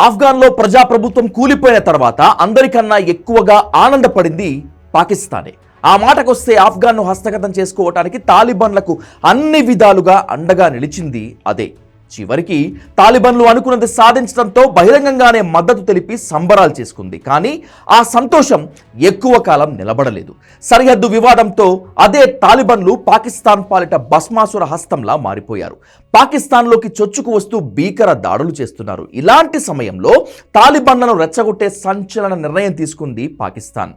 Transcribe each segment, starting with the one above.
ఆఫ్ఘన్లో ప్రజాప్రభుత్వం కూలిపోయిన తర్వాత అందరికన్నా ఎక్కువగా ఆనందపడింది పాకిస్తానే. ఆ మాటకొస్తే ఆఫ్ఘన్ను హస్తగతం చేసుకోవటానికి తాలిబాన్లకు అన్ని విధాలుగా అండగా నిలిచింది అదే. చివరికి తాలిబాన్లు అనుకున్నది సాధించడంతో బహిరంగంగానే మద్దతు తెలిపి సంబరాలు చేసుకుంది. కానీ ఆ సంతోషం ఎక్కువ కాలం నిలబడలేదు. సరిహద్దు వివాదంతో అదే తాలిబాన్లు పాకిస్తాన్ పాలిట భస్మాసుర హస్తంలా మారిపోయారు. పాకిస్తాన్లోకి చొచ్చుకు వస్తూ భీకర దాడులు చేస్తున్నారు. ఇలాంటి సమయంలో తాలిబాన్లను రెచ్చగొట్టే సంచలన నిర్ణయం తీసుకుంది పాకిస్తాన్.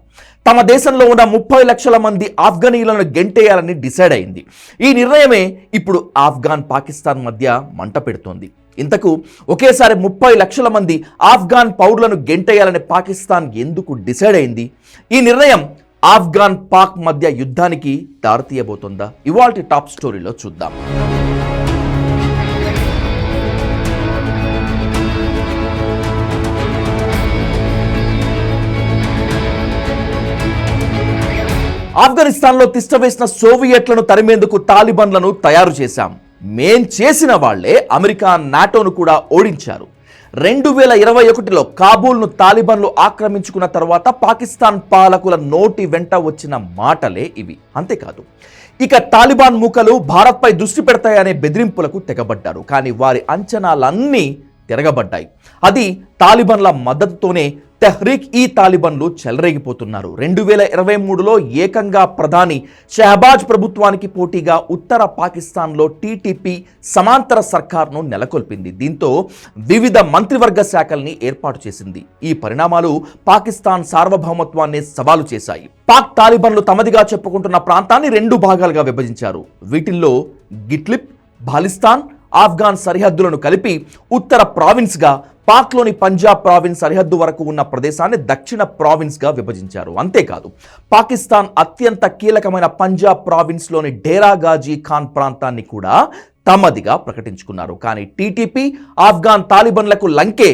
తమ దేశంలో ఉన్న 30 లక్షల మంది ఆఫ్ఘనీయులను గెంటేయాలని డిసైడ్ అయింది. ఈ నిర్ణయమే ఇప్పుడు ఆఫ్ఘన్ పాకిస్తాన్ మధ్య మంట పెడుతోంది. ఇంతకు ఒకేసారి 30 లక్షల మంది ఆఫ్ఘన్ పౌరులను గెంటేయాలని పాకిస్తాన్ ఎందుకు డిసైడ్ అయింది? ఈ నిర్ణయం ఆఫ్ఘన్ పాక్ మధ్య యుద్ధానికి దారితీయబోతోందా? ఇవాల్టి టాప్ స్టోరీలో చూద్దాం. ఆఫ్ఘనిస్తాన్లో తిష్టవేసిన సోవియట్లను తరిమేందుకు తాలిబాన్లను తయారు చేశాం. మేం చేసిన వాళ్లే అమెరికా, నాటోను కూడా ఓడించారు. 2021లో కాబూల్ను తాలిబాన్లు ఆక్రమించుకున్న తర్వాత పాకిస్తాన్ పాలకుల నోటి వెంట వచ్చిన మాటలే ఇవి. అంతేకాదు, ఇక తాలిబాన్ మూకలు భారత్పై దృష్టి పెడతాయనే బెదిరింపులకు తెగబడ్డారు. కానీ వారి అంచనాలన్నీ తిరగబడ్డాయి. అది తాలిబాన్ల మద్దతుతోనే తెహ్రీక్ ఈ తాలిబాన్లు చెలరేగిపోతున్నారు. 2023లో ఏకంగా ప్రధాని షహబాజ్ ప్రభుత్వానికి పోటీగా ఉత్తర పాకిస్తాన్లో టీటీపీ సమాంతర సర్కార్ను నెలకొల్పింది. దీంతో వివిధ మంత్రివర్గ శాఖల్ని ఏర్పాటు చేసింది. ఈ పరిణామాలు పాకిస్తాన్ సార్వభౌమత్వాన్ని సవాలు చేశాయి. పాక్ తాలిబాన్లు తమదిగా చెప్పుకుంటున్న ప్రాంతాన్ని 2 భాగాలుగా విభజించారు. వీటిల్లో గిట్లిప్, బాలిస్తాన్, ఆఫ్ఘన్ సరిహద్దులను కలిపి ఉత్తర ప్రావిన్స్గా, పాక్లోని పంజాబ్ ప్రావిన్స్ సరిహద్దు వరకు ఉన్న ప్రదేశాన్ని దక్షిణ ప్రావిన్స్గా విభజించారు. అంతేకాదు, పాకిస్తాన్ అత్యంత కీలకమైన పంజాబ్ ప్రావిన్స్లోని డేరా గాజీ ఖాన్ ప్రాంతాన్ని కూడా తమదిగా ప్రకటించుకున్నారు. కానీ టీటీపీ, ఆఫ్ఘన్ తాలిబాన్లకు లంకే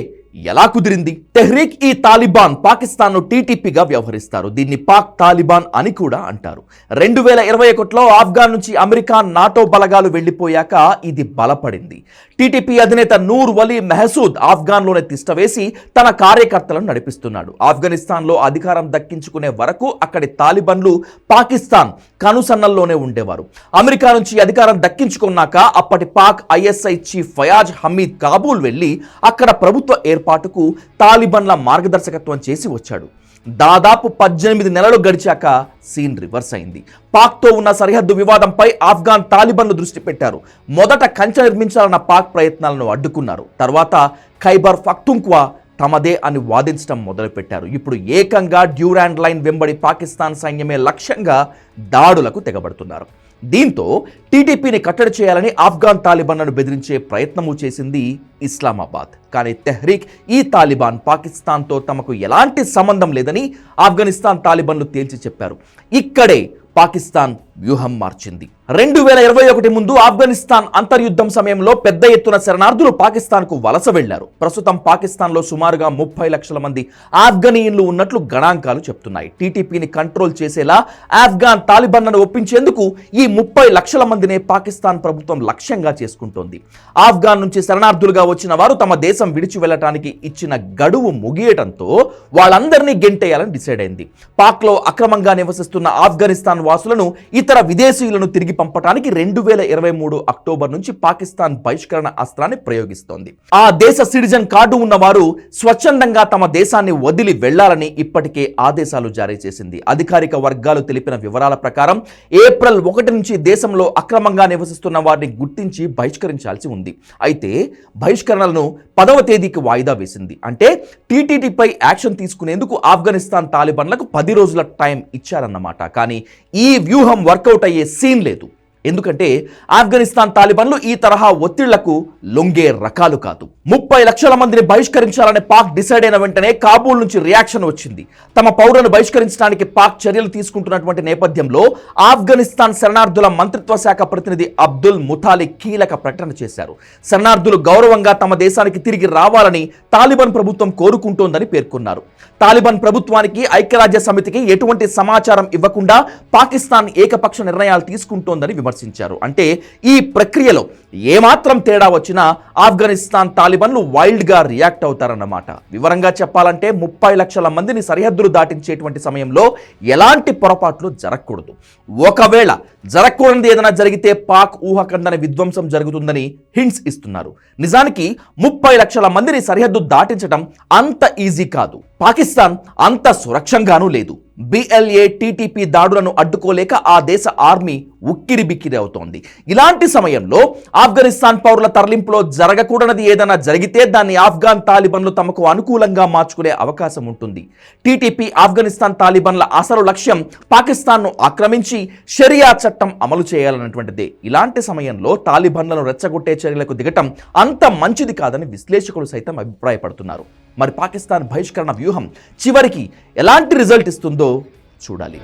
ఎలా కుదిరింది? తెహ్రీక్ ఈ తాలిబాన్ పాకిస్తాన్ను టీటీపీగా వ్యవహరిస్తారు. దీన్ని పాక్ తాలిబాన్ అని కూడా అంటారు. 2021లో ఆఫ్ఘన్ నుంచి అమెరికా, నాటో బలగాలు వెళ్లిపోయాక ఇది బలపడింది. టీటీపీ అధినేత నూర్ వలీ మెహసూద్ ఆఫ్ఘన్లోనే తిష్టవేసి తన కార్యకర్తలను నడిపిస్తున్నాడు. ఆఫ్ఘనిస్తాన్లో అధికారం దక్కించుకునే వరకు అక్కడి తాలిబాన్లు పాకిస్తాన్ కనుసన్నల్లోనే ఉండేవారు. అమెరికా నుంచి అధికారం దక్కించుకున్నాక అప్పటి పాక్ ఐఎస్ఐ చీఫ్ ఫయాజ్ హమీద్ కాబూల్ వెళ్లి అక్కడ ప్రభుత్వ ఏర్పాటుకు తాలిబాన్ల మార్గదర్శకత్వం చేసి వచ్చాడు. దాదాపు 18 నెలలు గడిచాక సీన్ రివర్స్ అయింది. పాక్తో ఉన్న సరిహద్దు వివాదంపై ఆఫ్ఘన్ తాలిబాన్లు దృష్టి పెట్టారు. మొదట కంచె నిర్మించాలన్న పాక్ ప్రయత్నాలను అడ్డుకున్నారు. తర్వాత ఖైబర్ పఖ్తూన్ఖ్వా తమదే అని వాదించడం మొదలుపెట్టారు. ఇప్పుడు ఏకంగా డ్యూరాండ్ లైన్ వెంబడి పాకిస్తాన్ సైన్యమే లక్ష్యంగా దాడులకు తెగబడుతున్నారు. దీంతో టీటీపీని కట్టడి చేయాలని ఆఫ్ఘన్ తాలిబాన్లను బెదిరించే ప్రయత్నము చేసింది ఇస్లామాబాద్. కానీ తెహ్రీక్ ఈ తాలిబాన్ పాకిస్తాన్తో తమకు ఎలాంటి సంబంధం లేదని ఆఫ్ఘనిస్తాన్ తాలిబాన్లు తేల్చి చెప్పారు. ఇక్కడే పాకిస్తాన్ వ్యూహం మార్చింది. 2021 ముందు ఆఫ్ఘనిస్తాన్ అంతర్యుద్ధం సమయంలో పెద్ద ఎత్తున శరణార్థులు పాకిస్తాన్కు వలస వెళ్లారు. ప్రస్తుతం పాకిస్తాన్లో సుమారుగా 30 లక్షల మంది ఆఫ్ఘనీయులు ఉన్నట్లు గణాంకాలు చెప్తున్నాయి. టీటీపీని కంట్రోల్ చేసేలా ఆఫ్ఘన్ తాలిబాన్లను ఒప్పించేందుకు ఈ 30 లక్షల మందినే పాకిస్తాన్ ప్రభుత్వం లక్ష్యంగా చేసుకుంటోంది. ఆఫ్ఘన్ నుంచి శరణార్థులుగా వచ్చిన వారు తమ దేశం విడిచి వెళ్లడానికి ఇచ్చిన గడువు ముగియటంతో వాళ్ళందరినీ గెంటేయాలని డిసైడ్ అయింది. పాక్లో అక్రమంగా నివసిస్తున్న ఆఫ్ఘనిస్తాన్ వాసులను, ఇతర విదేశీయులను తిరిగి పంపడానికి 2023 అక్టోబర్ నుంచి పాకిస్తాన్ బహిష్కరణ అస్త్రాన్ని ప్రయోగిస్తోంది. ఆ దేశ సిటిజన్ కార్డు ఉన్నవారు స్వచ్ఛందంగా తమ దేశాన్ని వదిలి వెళ్లాలని ఇప్పటికే ఆదేశాలు జారీ చేసింది. అధికారిక వర్గాలు తెలిపిన వివరాల ప్రకారం ఏప్రిల్ 1 నుంచి దేశంలో అక్రమంగా నివసిస్తున్న వారిని గుర్తించి బహిష్కరించాల్సి ఉంది. అయితే బహిష్కరణలను 10వ తేదీకి వాయిదా వేసింది. అంటే టీటీడీపై యాక్షన్ తీసుకునేందుకు ఆఫ్ఘనిస్తాన్ తాలిబాన్లకు 10 రోజుల టైం ఇచ్చారన్నమాట. కానీ ఈ వ్యూహం వర్కౌట్ అయ్యే సీన్ లేదు. ఎందుకంటే ఆఫ్ఘనిస్తాన్ తాలిబాన్లు ఈ తరహా ఒత్తిళ్లకు లొంగే రకాలు కాదు. 30 లక్షల మందిని బహిష్కరించాలని పాక్ డిసైడ్ అయిన వెంటనే కాబూల్ నుంచి రియాక్షన్ వచ్చింది. తమ పౌరులను బహిష్కరించడానికి పాక్ చర్యలు తీసుకుంటున్నటువంటి నేపథ్యంలో ఆఫ్ఘనిస్తాన్ శరణార్థుల మంత్రిత్వ శాఖ ప్రతినిధి అబ్దుల్ ముతాలిక్ కీలక ప్రకటన చేశారు. శరణార్థులు గౌరవంగా తమ దేశానికి తిరిగి రావాలని తాలిబాన్ ప్రభుత్వం కోరుకుంటోందని పేర్కొన్నారు. తాలిబాన్ ప్రభుత్వానికి ఐక్యరాజ్య సమితికి ఎటువంటి సమాచారం ఇవ్వకుండా పాకిస్తాన్ ఏకపక్ష నిర్ణయాలు తీసుకుంటోందని విమర్శించారు. విమర్శించారు. అంటే ఈ ప్రక్రియలో ఏమాత్రం తేడా వచ్చినా ఆఫ్ఘనిస్తాన్ తాలిబన్లు వైల్డ్గా రియాక్ట్ అవుతారన్నమాట. వివరంగా చెప్పాలంటే 30 లక్షల మందిని సరిహద్దులు దాటించేటువంటి సమయంలో ఎలాంటి పొరపాట్లు జరగకూడదు. ఒకవేళ జరగకూడనిది ఏదైనా జరిగితే పాక్ ఊహకందని విధ్వంసం జరుగుతుందని హింట్స్ ఇస్తున్నారు. నిజానికి 30 లక్షల మందిని సరిహద్దు దాటించడం అంత ఈజీ కాదు. పాకిస్తాన్ అంత సురక్షంగానూ లేదు. BLA TTP దాడులను అడ్డుకోలేక ఆ దేశ ఆర్మీ ఉక్కిరి బిక్కిరి అవుతోంది. ఇలాంటి సమయంలో ఆఫ్ఘనిస్తాన్ పౌరుల తరలింపులో జరగకూడనిది ఏదైనా జరిగితే దాన్ని ఆఫ్ఘాన్ తాలిబన్లు తమకు అనుకూలంగా మార్చుకునే అవకాశం ఉంటుంది. TTP ఆఫ్ఘనిస్తాన్ తాలిబన్ల అసలు లక్ష్యం పాకిస్తాన్ను ఆక్రమించి షరియా చట్టం అమలు చేయాలన్నటువంటిదే. ఇలాంటి సమయంలో తాలిబన్లను రెచ్చగొట్టే చర్యలకు దిగటం అంత మంచిది కాదని విశ్లేషకులు సైతం అభిప్రాయపడుతున్నారు. మరి పాకిస్తాన్ బహిష్కరణ వ్యూహం చివరికి ఎలాంటి రిజల్ట్ ఇస్తుందో చూడాలి.